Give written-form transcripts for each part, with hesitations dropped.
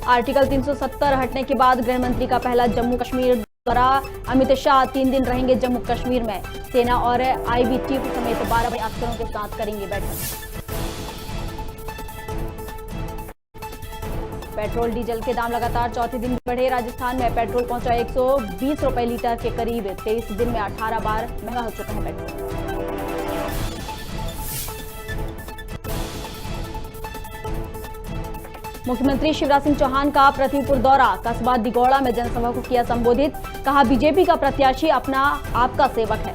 Article 370 हटने के बाद गृह मंत्री का पहला जम्मू कश्मीर दौरा। अमित शाह 3 दिन रहेंगे जम्मू कश्मीर में। सेना और आईबी चीफ समेत 12 बड़े अफसरों के साथ करेंगे बैठक। पेट्रोल डीजल के दाम लगातार चौथे दिन बढ़े। राजस्थान में पेट्रोल पहुंचा 120 रुपए लीटर के करीब। 23 दिन में 18 बार महंगा हो चुका है पेट्रोल। मुख्यमंत्री शिवराज सिंह चौहान का पृथ्वीपुर दौरा। कस्बा दिगौड़ा में जनसभा को किया संबोधित। कहा बीजेपी का प्रत्याशी अपना आपका सेवक है।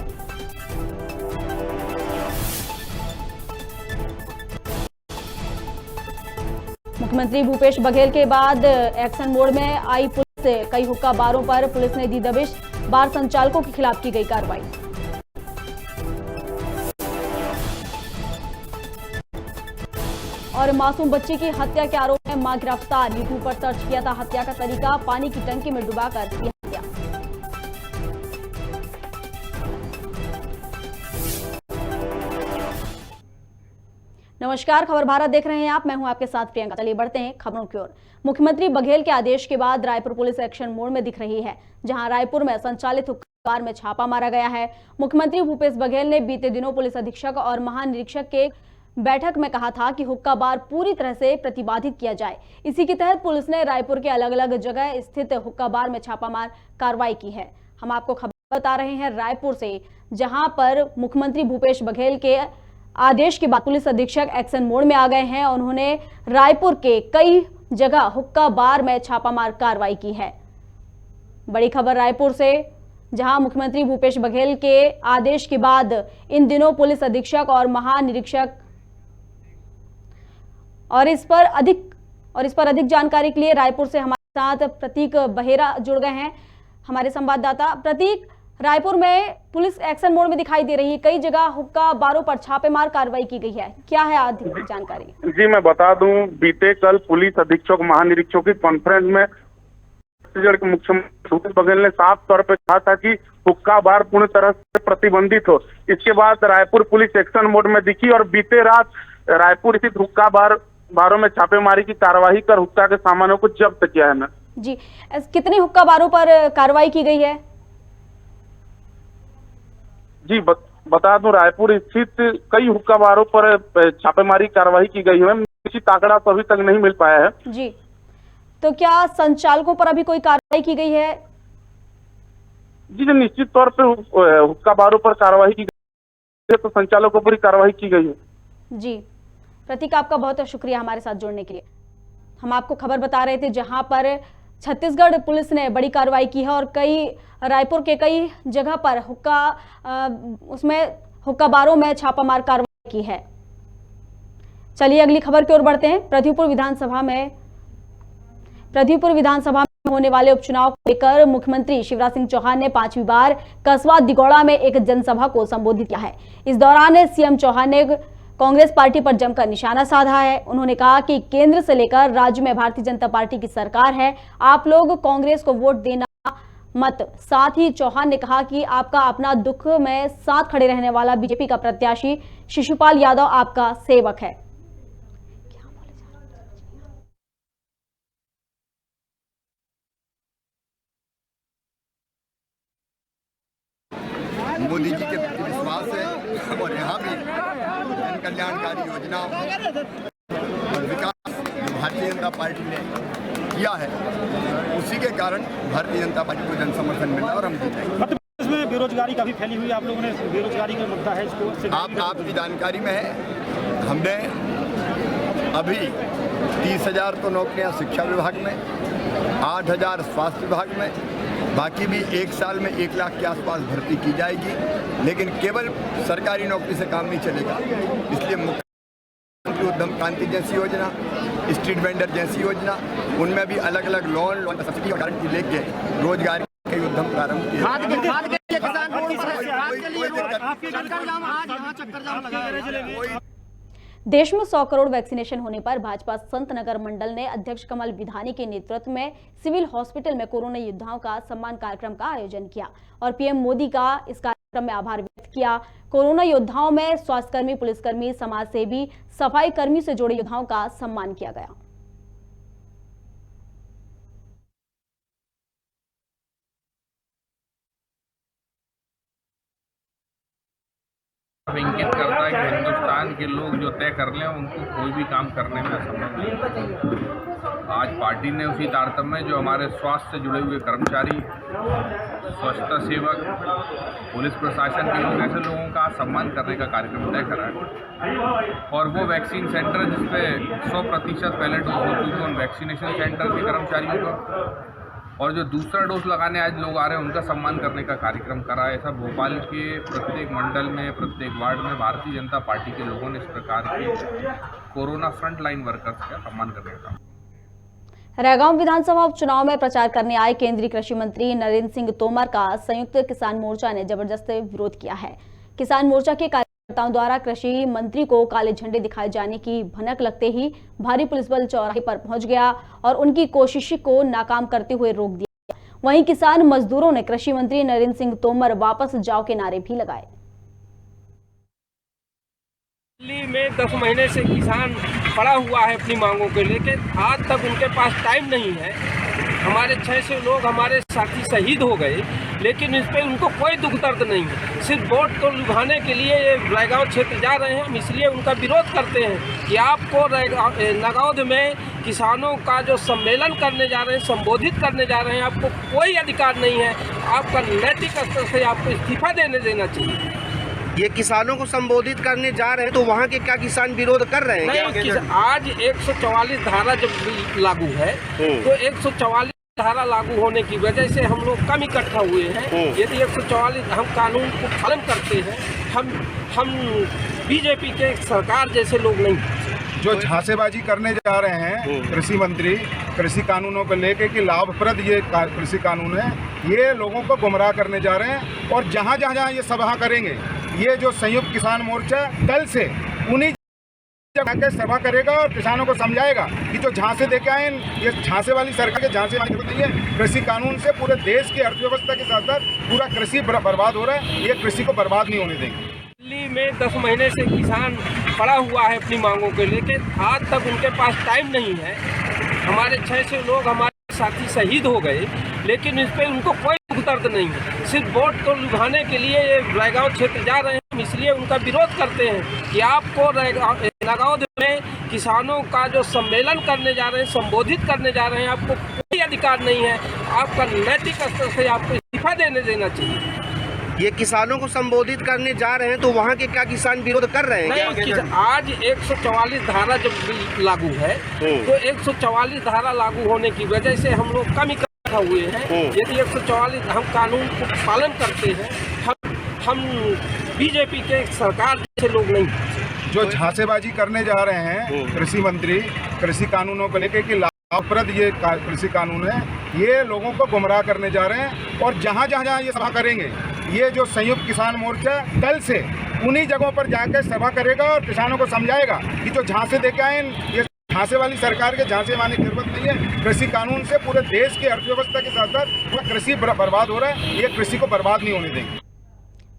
मुख्यमंत्री भूपेश बघेल के बाद एक्शन मोड में आई पुलिस। कई हुक्का बारों पर पुलिस ने दी दबिश। बार संचालकों के खिलाफ की गई कार्रवाई। और मासूम बच्ची की हत्या के आरोप में मां गिरफ्तार। यूट्यूब पर सर्च किया था हत्या का तरीका। पानी की टंकी में डुबाकर की हत्या। नमस्कार, खबर भारत देख रहे हैं आप। मैं हूं आपके साथ प्रियंका। चलिए बढ़ते हैं खबरों की ओर। मुख्यमंत्री बघेल के आदेश के बाद रायपुर पुलिस एक्शन मोड में दिख रही है, जहां रायपुर में संचालित हुक्का बार में छापा मारा गया है। मुख्यमंत्री भूपेश बघेल ने बीते दिनों पुलिस अधीक्षक और महानिरीक्षक के बैठक में कहा था कि हुक्का बार पूरी तरह से प्रतिबंधित किया जाए। इसी के तहत पुलिस ने रायपुर के अलग अलग जगह स्थित हुक्का बार में छापामार कार्रवाई की है। हम आपको खबर बता रहे हैं रायपुर से, जहां पर मुख्यमंत्री भूपेश बघेल के आदेश के बाद पुलिस अधीक्षक एक्शन मोड में आ गए हैं। उन्होंने रायपुर के कई जगह हुक्का बार में छापामार कार्रवाई की है। बड़ी खबर रायपुर से, जहां मुख्यमंत्री भूपेश बघेल के आदेश के बाद इन दिनों पुलिस अधीक्षक और महानिरीक्षक और इस पर अधिक जानकारी के लिए रायपुर से हमारे साथ प्रतीक बहेरा जुड़ गए हैं, हमारे संवाददाता। प्रतीक, रायपुर में पुलिस एक्शन मोड में दिखाई दे रही है। कई जगह हुक्का बारों पर छापेमार कार्रवाई की गई है, क्या है अधिक जानकारी? जी, मैं बता दूं, बीते कल पुलिस अधीक्षक महानिरीक्षक की कॉन्फ्रेंस में छत्तीसगढ़ के मुख्यमंत्री भूपेश बघेल ने साफ तौर पर कहा था कि हुक्का बार पूर्ण तरह से प्रतिबंधित हो। इसके बाद रायपुर पुलिस एक्शन मोड में दिखी और बीते रात रायपुर स्थित हुक्का बारों में छापेमारी की कार्यवाही कर हुक्का के सामानों को जब्त किया है। जी, कितने हुक्का बारों पर कार्रवाई की गई है? जी, बता दूं, रायपुर स्थित कई हुक्का बारों पर छापेमारी कार्रवाई की गई है। निश्चित आंकड़ा तो अभी तक नहीं मिल पाया है। जी, तो क्या संचालकों पर अभी कोई कार्रवाई की गई है? जी, निश्चित तौर पे हुक्का बारों पर कार्रवाई की गई है, तो संचालकों पर ही कार्रवाई की गई है। जी, प्रतीक, आपका बहुत बहुत शुक्रिया हमारे साथ जुड़ने के लिए। हम आपको खबर बता रहे थे जहां पर छत्तीसगढ़ पुलिस ने बड़ी कार्रवाई की है और रायपुर के कई जगह पर हुक्का बारों में छापामार कार्रवाई की है। चलिए अगली खबर की ओर बढ़ते हैं। पृथ्वीपुर विधानसभा में होने वाले उपचुनाव को लेकर मुख्यमंत्री शिवराज सिंह चौहान ने 5वीं बार कस्बा दिगौड़ा में एक जनसभा को संबोधित किया है। इस दौरान सीएम चौहान ने कांग्रेस पार्टी पर जमकर निशाना साधा है। उन्होंने कहा कि केंद्र से लेकर राज्य में भारतीय जनता पार्टी की सरकार है, आप लोग कांग्रेस को वोट देना मत। साथ ही चौहान ने कहा कि आपका अपना दुख में साथ खड़े रहने वाला बीजेपी का प्रत्याशी शिशुपाल यादव आपका सेवक है। मोदी जी के प्रति विश्वास है और यहाँ भी जन कल्याणकारी योजना और विकास जो भारतीय जनता पार्टी ने किया है, उसी के कारण भारतीय जनता पार्टी को जन समर्थन मिला और हम जीते। इसमें बेरोजगारी काफी फैली हुई है, आप लोगों ने बेरोजगारी का मुद्दा है इसको आपकी जानकारी में है, हमने अभी 30,000 तो नौकरियां शिक्षा विभाग में, 8,000 स्वास्थ्य विभाग में, बाकी भी एक साल में 1 लाख के आसपास भर्ती की जाएगी। लेकिन केवल सरकारी नौकरी से काम नहीं चलेगा, इसलिए मुख्यमंत्री उद्यम क्रांति जैसी योजना, स्ट्रीट वेंडर जैसी योजना, उनमें भी अलग अलग लोन सब्सिडी और गारंटी लेके रोजगार के उद्यम प्रारंभ किया। देश में 100 करोड़ वैक्सीनेशन होने पर भाजपा संत नगर मंडल ने अध्यक्ष कमल विधानी के नेतृत्व में सिविल हॉस्पिटल में कोरोना योद्धाओं का सम्मान कार्यक्रम का आयोजन किया और पीएम मोदी का इस कार्यक्रम में आभार व्यक्त किया। कोरोना योद्धाओं में स्वास्थ्यकर्मी, पुलिसकर्मी, समाजसेवी, सफाई कर्मी से जुड़े योद्धाओं का सम्मान किया गया। इंगित करता है कि हिंदुस्तान के लोग जो तय कर लें उनको कोई भी काम करने में असमर्थ नहीं। आज पार्टी ने उसी तारतम्य में जो हमारे स्वास्थ्य से जुड़े हुए कर्मचारी, स्वच्छता सेवक, पुलिस प्रशासन के लोग, ऐसे लोगों का सम्मान करने का कार्यक्रम तय करा है। और वो वैक्सीन सेंटर जिसपे 100% पहले डोज हो चुकी है, उन वैक्सीनेशन सेंटर के कर्मचारियों का और जो दूसरा डोज लगाने आज लोग आ रहे हैं उनका सम्मान करने का कार्यक्रम करा है। ऐसा भोपाल के प्रत्येक मंडल में, प्रत्येक वार्ड में भारतीय जनता पार्टी के लोगों ने इस प्रकार के कोरोना फ्रंटलाइन वर्कर्स का सम्मान करने का काम। रैगांव विधानसभा उपचुनाव में प्रचार करने आए केंद्रीय कृषि मंत्री नरेंद्र सिंह तोमर का संयुक्त किसान मोर्चा ने जबरदस्त विरोध किया है। किसान मोर्चा के कार्यकर्ताओं द्वारा कृषि मंत्री को काले झंडे दिखाए जाने की भनक लगते ही भारी पुलिस बल चौराहे पर पहुंच गया और उनकी कोशिश को नाकाम करते हुए रोक दिया। वहीं किसान मजदूरों ने कृषि मंत्री नरेंद्र सिंह तोमर वापस जाओ के नारे भी लगाए। दिल्ली में 10 महीने से किसान पड़ा हुआ है अपनी मांगों को लेकर, आज तक उनके पास टाइम नहीं है। हमारे 600 लोग हमारे साथी शहीद हो गए, लेकिन इस पर उनको कोई दुख दर्द नहीं है। सिर्फ वोट को लुभाने के लिए ये रैगांव क्षेत्र जा रहे हैं। हम इसलिए उनका विरोध करते हैं कि आपको नगौद में किसानों का जो सम्मेलन करने जा रहे हैं, संबोधित करने जा रहे हैं, आपको कोई अधिकार नहीं है। आपका नैतिक स्तर से आपको इस्तीफा देना चाहिए। ये किसानों को संबोधित करने जा रहे हैं तो वहाँ के क्या किसान विरोध कर रहे हैं? नहीं, आज 144 धारा जब लागू है तो 144 धारा लागू होने की वजह से हम लोग कम इकट्ठा हुए हैं। यदि 144 हम कानून को पालन करते हैं, हम बीजेपी के सरकार जैसे लोग नहीं। जो झांसेबाजी करने जा रहे हैं कृषि मंत्री कृषि कानूनों को लेके कि लाभप्रद ये कृषि कानून है, ये लोगों को गुमराह करने जा रहे हैं। और जहाँ जहाँ ये सभा करेंगे, ये जो संयुक्त किसान मोर्चा कल से उन्हीं जगह सभा करेगा और किसानों को समझाएगा कि जो झांसे देके आए, ये झांसे वाली सरकार के झांसे वाली नहीं है। कृषि कानून से पूरे देश की अर्थव्यवस्था के साथ साथ पूरा कृषि बर्बाद हो रहा है। ये कृषि को बर्बाद नहीं होने देंगे। दिल्ली में 10 महीने से किसान पड़ा हुआ है अपनी मांगों को लेकर, आज तक उनके पास टाइम नहीं है। हमारे 600 लोग हमारे साथी शहीद हो गए, लेकिन इस पर उनको कोई दुख दर्द नहीं है। सिर्फ वोट को लुभाने के लिए ये रैगांव क्षेत्र जा रहे हैं। हम इसलिए उनका विरोध करते हैं कि आपको नगौद में किसानों का जो सम्मेलन करने जा रहे हैं, संबोधित करने जा रहे हैं, आपको कोई अधिकार नहीं है। आपका नैतिक स्तर से आपको इस्तीफा देना चाहिए। ये किसानों को संबोधित करने जा रहे हैं तो वहाँ के क्या किसान विरोध कर रहे हैं? नहीं, आज 144 धारा जब लागू है तो 144 धारा लागू होने की वजह से हम लोग कम इकट्ठा हुए हैं। यदि 144 हम कानून को पालन करते हैं, हम बीजेपी के सरकार जैसे लोग नहीं। जो झांसेबाजी करने जा रहे हैं कृषि मंत्री कृषि कानूनों को लेके कि लाभप्रद ये कृषि कानून है, ये लोगों को गुमराह करने जा रहे हैं। और जहाँ जहाँ ये सभा करेंगे, ये जो संयुक्त किसान मोर्चा कल से उन्हीं जगहों पर जाकर सभा करेगा और किसानों को समझाएगा कि जो झांसे देके आए, ये झांसे वाली सरकार के झांसे मारने की जरूरत नहीं है। कृषि कानून से पूरे देश की अर्थव्यवस्था के साथ साथ पूरा कृषि बर्बाद हो रहा है। ये कृषि को बर्बाद नहीं होने देंगे।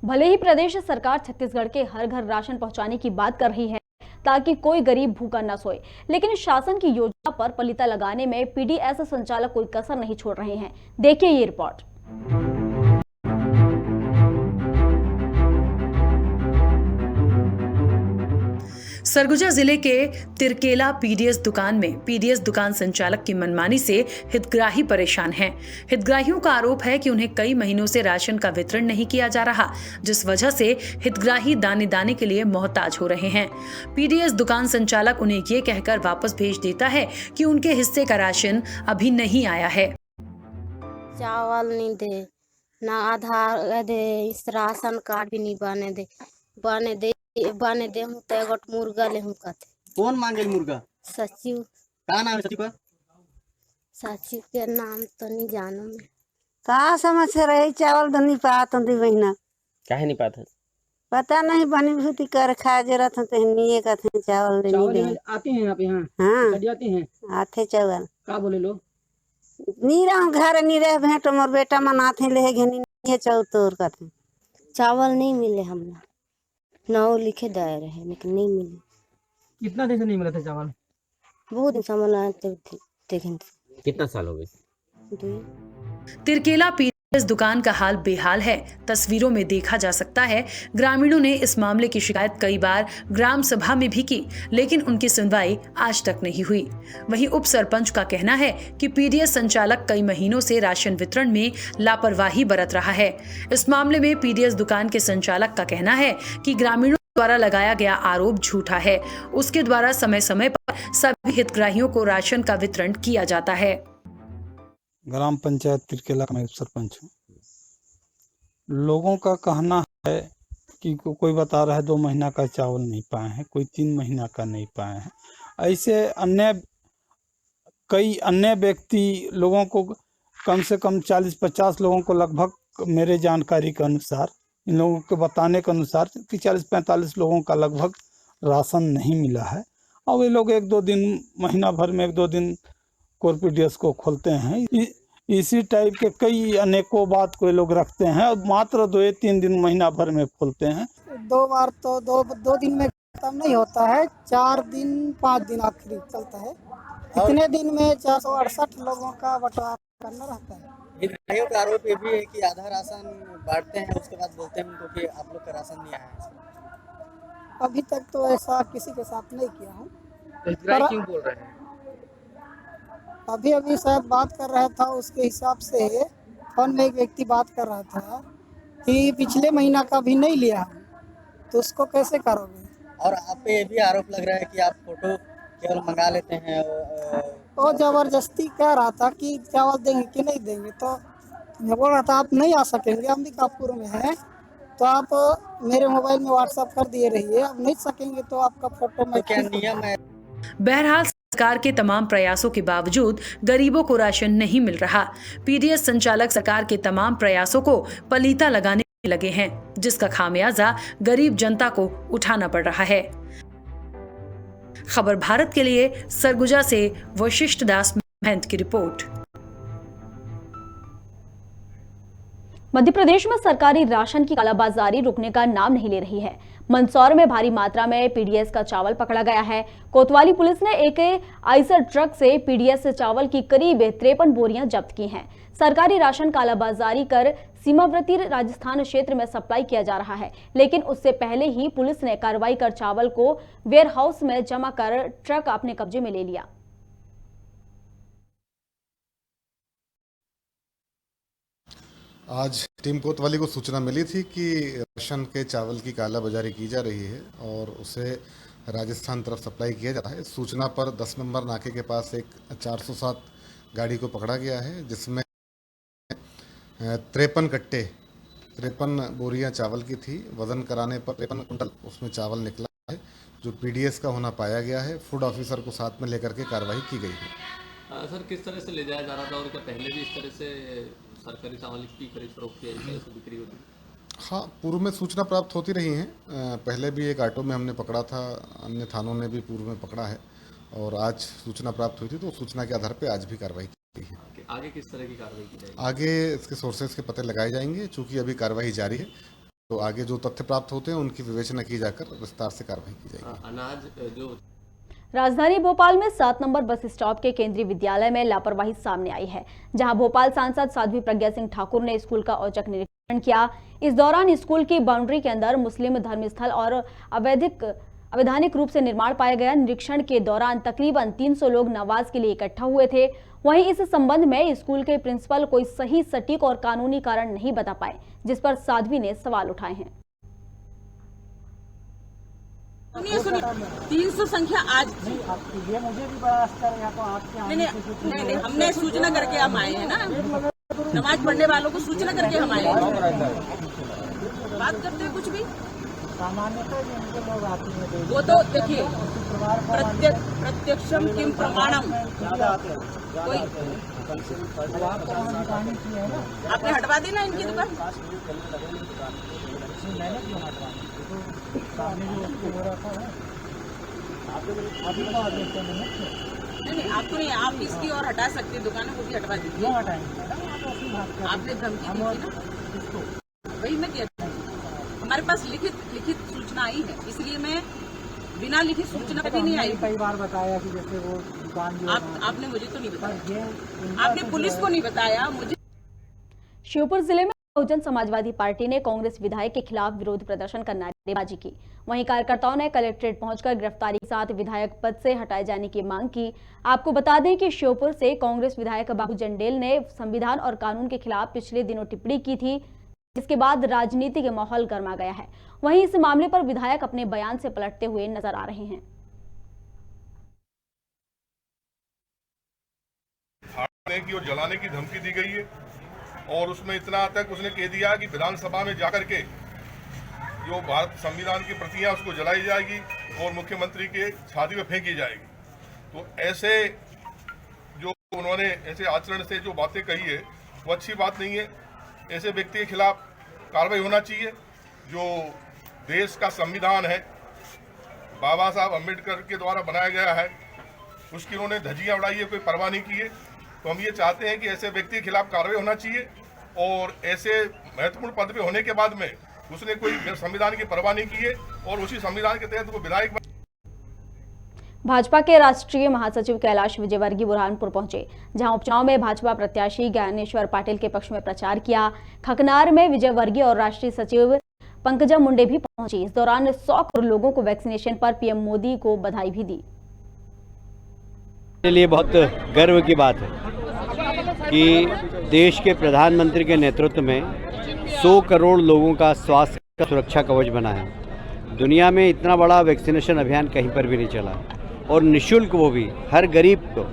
भले ही प्रदेश सरकार छत्तीसगढ़ के हर घर राशन पहुंचाने की बात कर रही है ताकि कोई गरीब भूखा न सोए, लेकिन शासन की योजना पर पलीता लगाने में पीडीएस संचालक कोई कसर नहीं छोड़ रहे हैं। देखिए ये रिपोर्ट। सरगुजा जिले के तिरकेला पीडीएस दुकान में पीडीएस दुकान संचालक की मनमानी से हितग्राही परेशान हैं। हितग्राहियों का आरोप है कि उन्हें कई महीनों से राशन का वितरण नहीं किया जा रहा, जिस वजह से हितग्राही दाने दाने के लिए मोहताज हो रहे हैं। पीडीएस दुकान संचालक उन्हें ये कहकर वापस भेज देता है कि उनके हिस्से का राशन अभी नहीं आया है। चावल नहीं दे, ना आधार दे, इस राशन कार्ड भी नहीं बने दे हूँ तो एगोट मुर्गा ले हूँ कहते। कौन मांगे मुर्गा? सचिव। का नाम है सचिव का? सचिव के नाम तो नहीं जानो मैं। कहाँ समझ से रही चावल नहीं पात हूँ महीना। काहे नहीं पाता? पता नहीं बनी भूति कर खा जरूरत है तो नहीं कहते चावल नहीं आते हैं आप यहाँ? हाँ आते हैं। आते चावल का बोले लो नहीं रहूँ घर नहीं रह भेंट मोर बेटा मनाते ले घनी चौतोर कहते। चावल नहीं मिले हमने, नाव लिखे दाए रहे लेकिन नहीं मिले। कितना दिन से नहीं मिला था चावल? बहुत दिन सामान आते देखें। कितना साल हो गए? तिरकेला इस दुकान का हाल बेहाल है। तस्वीरों में देखा जा सकता है ग्रामीणों ने इस मामले की शिकायत कई बार ग्राम सभा में भी की, लेकिन उनकी सुनवाई आज तक नहीं हुई। वहीं उप सरपंच का कहना है कि पीडीएस संचालक कई महीनों से राशन वितरण में लापरवाही बरत रहा है। इस मामले में पीडीएस दुकान के संचालक का कहना है कि ग्रामीणों द्वारा लगाया गया आरोप झूठा है। उसके द्वारा समय समय पर सभी हितग्राहियों को राशन का वितरण किया जाता है। ग्राम पंचायत तिरकेला का मैं सरपंच हूँ। लोगों का कहना है कि कोई बता रहा है 2 महीना का चावल नहीं पाए हैं, कोई 3 महीना का नहीं पाए हैं। ऐसे कई अन्य व्यक्ति लोगों को कम से कम 40-50 लोगों को लगभग मेरे जानकारी के अनुसार, इन लोगों के बताने के अनुसार कि 40-45 लोगों का लगभग राशन नहीं मिला है। और वे लोग 1-2 दिन, महीना भर में 1-2 दिन पीडीएस को खोलते हैं। इसी टाइप के कई अनेकों बात कोई लोग रखते हैं और मात्र 2-3 दिन, महीना भर में खोलते हैं। 2 बार तो दो दिन में खत्म नहीं होता है, 4 दिन 5 दिन आखिरी चलता है। इतने दिन में 468 लोगों का बंटवारा करना रहता है। हितग्राहियों का आरोप ये भी है कि आधा राशन बांटते हैं, उसके बाद बोलते हैं उनको कि आप लोग का राशन नहीं आया है। अभी तक तो ऐसा किसी के साथ नहीं किया हूँ। हितग्राही क्यों बोल रहे हैं? अभी शायद बात कर रहा था, उसके हिसाब से फोन में एक व्यक्ति बात कर रहा था कि पिछले महीना का भी नहीं लिया, तो उसको कैसे करोगे? और आप पे ये भी आरोप लग रहा है कि आप फोटो केवल मंगा लेते हैं। वो जबरदस्ती कह रहा था कि चावल देंगे कि नहीं देंगे, तो मैं बोल रहा था आप नहीं आ सकेंगे, अंबिकापुर में है, तो आप मेरे मोबाइल में व्हाट्सएप कर दिए रहिए। अब नहीं सकेंगे तो आपका फोटो मैं क्या नियम है? बहरहाल सरकार के तमाम प्रयासों के बावजूद गरीबों को राशन नहीं मिल रहा। पीडीएस संचालक सरकार के तमाम प्रयासों को पलीता लगाने लगे हैं, जिसका खामियाजा गरीब जनता को उठाना पड़ रहा है। खबर भारत के लिए सरगुजा से वशिष्ठ दास महंत की रिपोर्ट। मध्य प्रदेश में सरकारी राशन की कालाबाजारी रुकने का नाम नहीं ले रही है। मंदसौर में भारी मात्रा में पीडीएस का चावल पकड़ा गया है। कोतवाली पुलिस ने एक आइसर ट्रक से पीडीएस चावल की करीब 53 बोरियां जब्त की हैं। सरकारी राशन कालाबाजारी कर सीमावर्ती राजस्थान क्षेत्र में सप्लाई किया जा रहा है, लेकिन उससे पहले ही पुलिस ने कार्रवाई कर चावल को वेयरहाउस में जमा कर ट्रक अपने कब्जे में ले लिया। आज टीम कोतवाली को सूचना मिली थी कि राशन के चावल की कालाबाजारी की जा रही है और उसे राजस्थान तरफ सप्लाई किया जाता है। सूचना पर 10 नंबर नाके के पास एक 407 गाड़ी को पकड़ा गया है, जिसमें 53 बोरियां चावल की थी। वजन कराने पर 53 कुंटल उसमें चावल निकला है, जो पीडीएस का होना पाया गया है। फूड ऑफिसर को साथ में लेकर के कार्रवाई की गई है। सर, किस तरह से ले जाया जा रहा था और क्या पहले भी इस तरह से सरकारी चावल की खरीद फरोख्त की बिक्री होती? हाँ, पूर्व में सूचना प्राप्त होती रही हैं। पहले भी एक ऑटो में हमने पकड़ा था, अन्य थानों ने भी पूर्व में पकड़ा है और आज सूचना प्राप्त हुई थी, तो सूचना के आधार पर आज भी कार्रवाई की है। आगे किस तरह की कार्रवाई की जाएगी? आगे इसके सोर्सेज के पते लगाए जाएंगे। चूंकि अभी कार्रवाई जारी है, तो आगे जो तथ्य प्राप्त होते हैं उनकी विवेचना की जाकर विस्तार से कार्रवाई की जाएगी। अनाज जो राजधानी भोपाल में 7 नंबर बस स्टॉप के केंद्रीय विद्यालय में लापरवाही सामने आई है, जहां भोपाल सांसद साध्वी प्रज्ञा सिंह ठाकुर ने स्कूल का औचक निरीक्षण किया। इस दौरान स्कूल की बाउंड्री के अंदर मुस्लिम धर्मस्थल और अवैधानिक रूप से निर्माण पाया गया। निरीक्षण के दौरान तकरीबन 300 लोग नमाज के लिए इकट्ठा हुए थे। वहीं इस संबंध में स्कूल के प्रिंसिपल कोई सही, सटीक और कानूनी कारण नहीं बता पाए, जिस पर साध्वी ने सवाल उठाए हैं। 300 संख्या आज ये मुझे भी बड़ा आश्चर्य है। तो आपके नहीं, हमने सूचना करके हम आए हैं ना, नमाज पढ़ने वालों को सूचना करके हम आए हैं। बात करते हैं कुछ भी सामान्यतः लोग आते हैं, वो तो देखिए प्रत्यक्षम किम प्रमाणम, कोई आपने हटवा दी ना इनकी दुकान। नहीं, आपको नहीं, आप इसकी और हटा सकते हैं, दुकानों को भी हटवा दीजिए। आपने धमकी दी थी ना, वही मैं कहती हूँ। हमारे पास लिखित सूचना आई है, इसलिए मैं बिना लिखित सूचना कभी नहीं आई। कई बार बताया कि जैसे वो दुकान आपने मुझे तो नहीं बताया, आपने पुलिस को नहीं बताया मुझे। श्योपुर जिले में बहुजन समाजवादी पार्टी ने कांग्रेस विधायक के खिलाफ विरोध प्रदर्शन कर नारेबाजी की। वहीं कार्यकर्ताओं ने कलेक्ट्रेट पहुंचकर गिरफ्तारी के साथ विधायक पद से हटाए जाने की मांग की। आपको बता दें कि श्योपुर से कांग्रेस विधायक बाबू जंडेल ने संविधान और कानून के खिलाफ पिछले दिनों टिप्पणी की थी, जिसके बाद राजनीतिक माहौल गर्मा गया है। वहीं इस मामले पर विधायक अपने बयान से पलटते हुए नजर आ रहे हैं। की और जलाने की धमकी दी गई है और उसमें इतना तक उसने कह दिया कि विधानसभा में जाकर के जो भारत संविधान की प्रतियां उसको जलाई जाएगी और मुख्यमंत्री के छाती में फेंकी जाएगी। तो ऐसे जो उन्होंने ऐसे आचरण से जो बातें कही है वो अच्छी बात नहीं है। ऐसे व्यक्ति के खिलाफ कार्रवाई होना चाहिए। जो देश का संविधान है, बाबा साहब अम्बेडकर के द्वारा बनाया गया है, उसकी उन्होंने धज्जियां उड़ाई है, कोई परवाह नहीं की है। तो हम ये चाहते हैं कि ऐसे व्यक्ति के खिलाफ कार्रवाई होना चाहिए और ऐसे महत्वपूर्ण पद पे होने के बाद में उसने कोई संविधान की परवाह नहीं की है और उसी संविधान के तहत वो विधायक। भाजपा के राष्ट्रीय महासचिव कैलाश विजयवर्गीय बुरहानपुर पहुंचे, जहां उपचुनाव में भाजपा प्रत्याशी ज्ञानेश्वर पाटिल के पक्ष में प्रचार किया। खकनार में विजयवर्गीय और राष्ट्रीय सचिव पंकजा मुंडे भी पहुंची। इस दौरान 100 करोड़ लोगों को वैक्सीनेशन पर पीएम मोदी को बधाई भी दी। मेरे लिए बहुत गर्व की बात है कि देश के प्रधानमंत्री के नेतृत्व में 100 करोड़ लोगों का स्वास्थ्य का सुरक्षा कवच बना है। दुनिया में इतना बड़ा वैक्सीनेशन अभियान कहीं पर भी नहीं चला और निःशुल्क, वो भी हर गरीब को।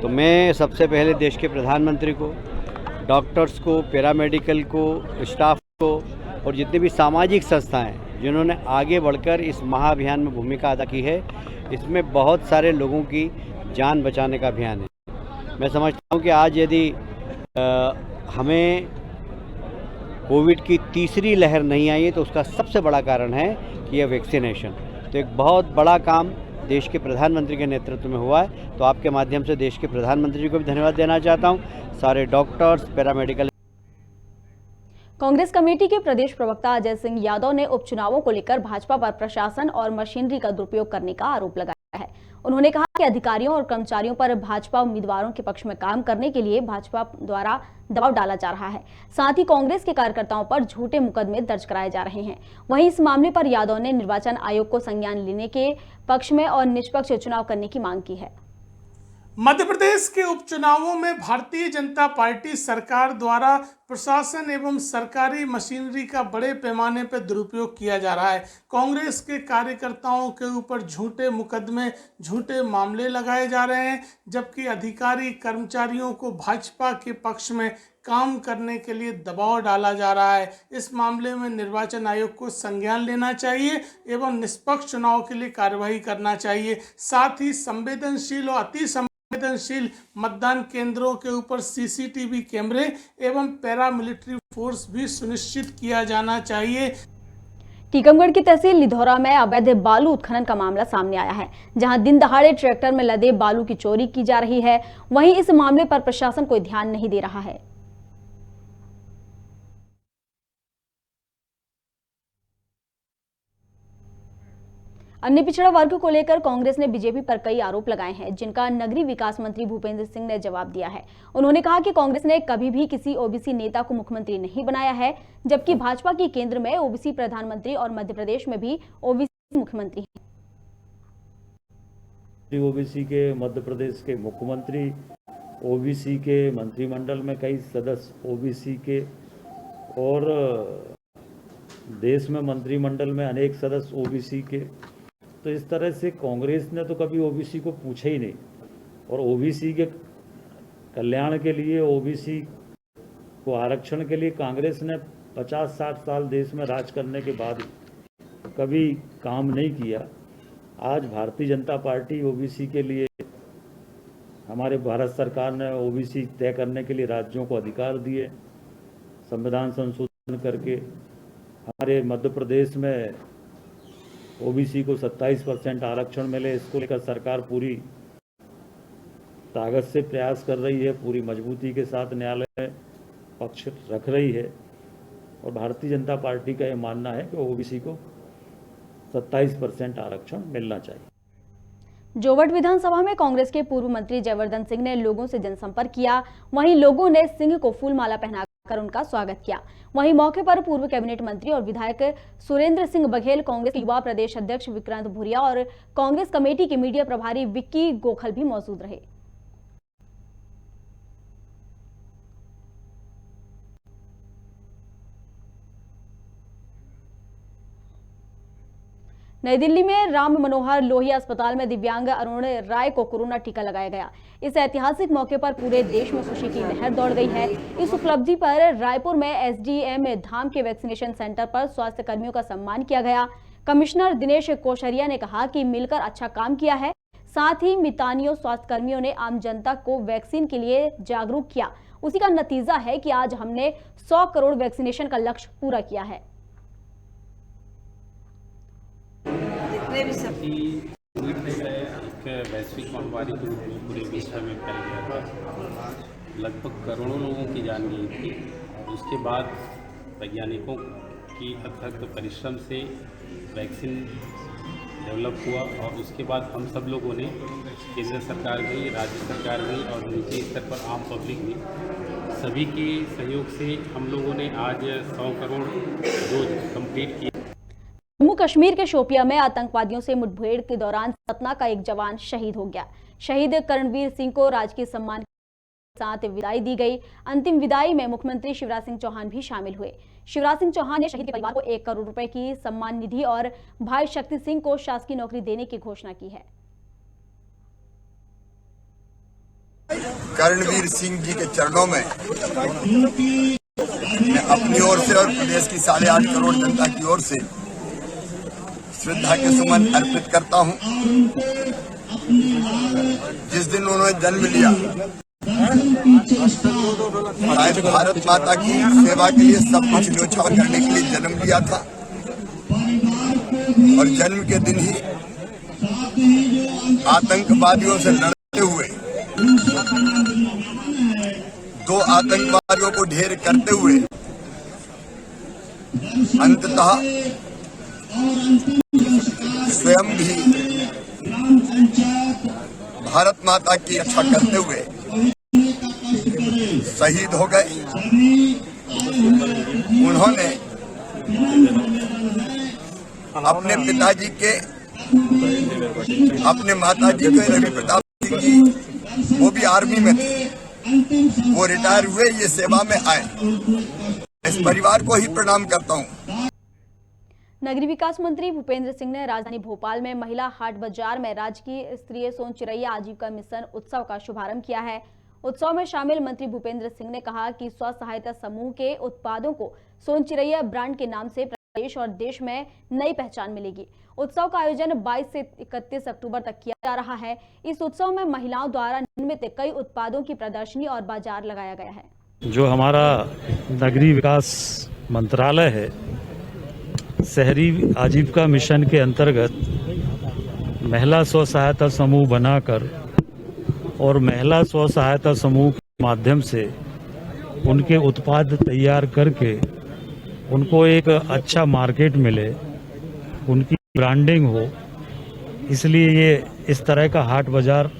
तो मैं सबसे पहले देश के प्रधानमंत्री को, डॉक्टर्स को, पैरामेडिकल को, स्टाफ को और जितनी भी सामाजिक संस्थाएं जिन्होंने आगे बढ़कर इस महाअभियान में भूमिका अदा की है, इसमें बहुत सारे लोगों की जान बचाने का अभियान है। मैं समझता हूँ कि आज यदि हमें कोविड की तीसरी लहर नहीं आई है तो उसका सबसे बड़ा कारण है कि यह वैक्सीनेशन। तो एक बहुत बड़ा काम देश के प्रधानमंत्री के नेतृत्व में हुआ है। तो आपके माध्यम से देश के प्रधानमंत्री जी को भी धन्यवाद देना चाहता हूँ, सारे डॉक्टर्स, पैरामेडिकल। कांग्रेस कमेटी के प्रदेश प्रवक्ता अजय सिंह यादव ने उपचुनावों को लेकर भाजपा पर प्रशासन और मशीनरी का दुरुपयोग करने का आरोप लगाया है। उन्होंने कहा कि अधिकारियों और कर्मचारियों पर भाजपा उम्मीदवारों के पक्ष में काम करने के लिए भाजपा द्वारा दबाव डाला जा रहा है। साथ ही कांग्रेस के कार्यकर्ताओं पर झूठे मुकदमे दर्ज कराए जा रहे हैं। वहीं इस मामले पर यादव ने निर्वाचन आयोग को संज्ञान लेने के पक्ष में और निष्पक्ष चुनाव करने की मांग की है। मध्य प्रदेश के उपचुनावों में भारतीय जनता पार्टी सरकार द्वारा प्रशासन एवं सरकारी मशीनरी का बड़े पैमाने पर दुरुपयोग किया जा रहा है। कांग्रेस के कार्यकर्ताओं के ऊपर झूठे मुकदमे, झूठे मामले लगाए जा रहे हैं, जबकि अधिकारी कर्मचारियों को भाजपा के पक्ष में काम करने के लिए दबाव डाला जा रहा है। इस मामले में निर्वाचन आयोग को संज्ञान लेना चाहिए एवं निष्पक्ष चुनाव के लिए कार्रवाई करना चाहिए। साथ ही संवेदनशील और अति संवेदनशील मतदान केंद्रों के ऊपर सीसीटीवी कैमरे एवं पैरामिलिट्री फोर्स भी सुनिश्चित किया जाना चाहिए। टीकमगढ़ की तहसील लिधौरा में अवैध बालू उत्खनन का मामला सामने आया है, जहां दिन दहाड़े ट्रैक्टर में लदे बालू की चोरी की जा रही है। वहीं इस मामले पर प्रशासन कोई ध्यान नहीं दे रहा है। अन्य पिछड़ा वर्ग को लेकर कांग्रेस ने बीजेपी पर कई आरोप लगाए हैं, जिनका नगरीय विकास मंत्री भूपेंद्र सिंह ने जवाब दिया है। उन्होंने कहा कि कांग्रेस ने कभी भी किसी ओबीसी नेता को मुख्यमंत्री नहीं बनाया है, जबकि भाजपा की केंद्र में ओबीसी प्रधानमंत्री और मध्य प्रदेश में भी ओबीसी मुख्यमंत्री हैं। ओबीसी के मध्य प्रदेश के मुख्यमंत्री, ओबीसी के मंत्रिमंडल में कई सदस्य ओबीसी के, और देश में मंत्रिमंडल में अनेक सदस्य ओबीसी के। तो इस तरह से कांग्रेस ने तो कभी ओबीसी को पूछा ही नहीं, और ओबीसी के कल्याण के लिए, ओबीसी को आरक्षण के लिए कांग्रेस ने 50-60 साल देश में राज करने के बाद कभी काम नहीं किया। आज भारतीय जनता पार्टी ओबीसी के लिए, हमारे भारत सरकार ने ओबीसी तय करने के लिए राज्यों को अधिकार दिए, संविधान संशोधन करके हमारे मध्य प्रदेश में ओबीसी को 27% आरक्षण मिले। इसको लेकर सरकार पूरी ताकत से प्रयास कर रही है, पूरी मजबूती के साथ न्यायालय में पक्ष रख रही है, और भारतीय जनता पार्टी का यह मानना है कि ओबीसी को 27% आरक्षण मिलना चाहिए। जोवट विधानसभा में कांग्रेस के पूर्व मंत्री जयवर्धन सिंह ने लोगों से जनसंपर्क किया। वहीं लोगों ने सिंह को फूलमाला पहनाकर कर उनका स्वागत किया। वहीं मौके पर पूर्व कैबिनेट मंत्री और विधायक सुरेंद्र सिंह बघेल, कांग्रेस के युवा प्रदेश अध्यक्ष विक्रांत भूरिया और कांग्रेस कमेटी के मीडिया प्रभारी विक्की गोखल भी मौजूद रहे। नई दिल्ली में राम मनोहर लोहिया अस्पताल में दिव्यांग अरुण राय को कोरोना टीका लगाया गया। इस ऐतिहासिक मौके पर पूरे देश में खुशी की लहर दौड़ गई है। इस उपलब्धि पर रायपुर में एसडीएम धाम के वैक्सीनेशन सेंटर पर स्वास्थ्य कर्मियों का सम्मान किया गया। कमिश्नर दिनेश कोशरिया ने कहा कि मिलकर अच्छा काम किया है। साथ ही मितानियों स्वास्थ्य कर्मियों ने आम जनता को वैक्सीन के लिए जागरूक किया। उसी का नतीजा है कि आज हमने 100 करोड़ वैक्सीनेशन का लक्ष्य पूरा किया है। एक वैश्विक महामारी के रूप में पूरे विश्व में फैल गया था। लगभग करोड़ों लोगों की जान गई थी। उसके बाद वैज्ञानिकों की अथक परिश्रम से वैक्सीन डेवलप हुआ और उसके बाद हम सब लोगों ने, केंद्र सरकार भी, राज्य सरकार भी और निजी स्तर पर आम पब्लिक भी, सभी के सहयोग से हम लोगों ने आज 100 करोड़ डोज कंप्लीट किया। जम्मू कश्मीर के शोपिया में आतंकवादियों से मुठभेड़ के दौरान सतना का एक जवान शहीद हो गया। शहीद करणवीर सिंह को राजकीय सम्मान के साथ विदाई दी गई। अंतिम विदाई में मुख्यमंत्री शिवराज सिंह चौहान भी शामिल हुए। शिवराज सिंह चौहान ने शहीद के परिवार को 1 करोड़ रुपए की सम्मान निधि और भाई शक्ति सिंह को शासकीय नौकरी देने की घोषणा की है। करणवीर सिंह जी के चरणों में मैं अपनी ओर से और प्रदेश की 8.5 करोड़ जनता की ओर से श्रद्धा के सुमन अर्पित करता हूं। जिस दिन उन्होंने जन्म लिया, शायद भारत माता की सेवा के लिए सब कुछ न्योछावर करने के लिए जन्म लिया था और जन्म के दिन ही आतंकवादियों से लड़ते हुए 2 आतंकवादियों को ढेर करते हुए अंततः स्वयं भी भारत माता की रक्षा करते हुए शहीद हो गए। उन्होंने अपने पिताजी के, अपने माताजी के रवि प्रताप सिंह जी, वो भी आर्मी में थे, वो रिटायर हुए, ये सेवा में आए। इस परिवार को ही प्रणाम करता हूँ। नगरीय विकास मंत्री भूपेंद्र सिंह ने राजधानी भोपाल में महिला हाट बाजार में राजकीय स्तरीय सोन चिरैया आजीविका मिशन उत्सव का शुभारंभ किया है। उत्सव में शामिल मंत्री भूपेंद्र सिंह ने कहा कि स्व सहायता समूह के उत्पादों को सोन चिरैया ब्रांड के नाम से प्रदेश और देश में नई पहचान मिलेगी। उत्सव का आयोजन 22 से 31 अक्टूबर तक किया जा रहा है। इस उत्सव में महिलाओं द्वारा निर्मित कई उत्पादों की प्रदर्शनी और बाजार लगाया गया है। जो हमारा नगरीय विकास मंत्रालय है, शहरी आजीविका मिशन के अंतर्गत महिला स्व सहायता समूह बनाकर और महिला स्व सहायता समूह के माध्यम से उनके उत्पाद तैयार करके उनको एक अच्छा मार्केट मिले, उनकी ब्रांडिंग हो, इसलिए ये इस तरह का हाट बाजार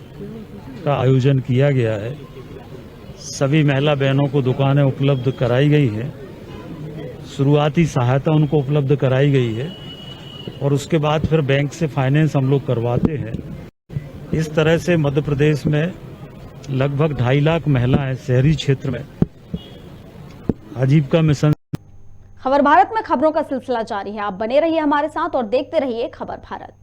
का आयोजन किया गया है। सभी महिला बहनों को दुकानें उपलब्ध कराई गई हैं, शुरुआती सहायता उनको उपलब्ध कराई गई है और उसके बाद फिर बैंक से फाइनेंस हम लोग करवाते हैं। इस तरह से मध्य प्रदेश में लगभग 2.5 लाख महिलाएं शहरी क्षेत्र में आजीविका मिशन। खबर भारत में खबरों का सिलसिला जारी है। आप बने रहिए हमारे साथ और देखते रहिए खबर भारत।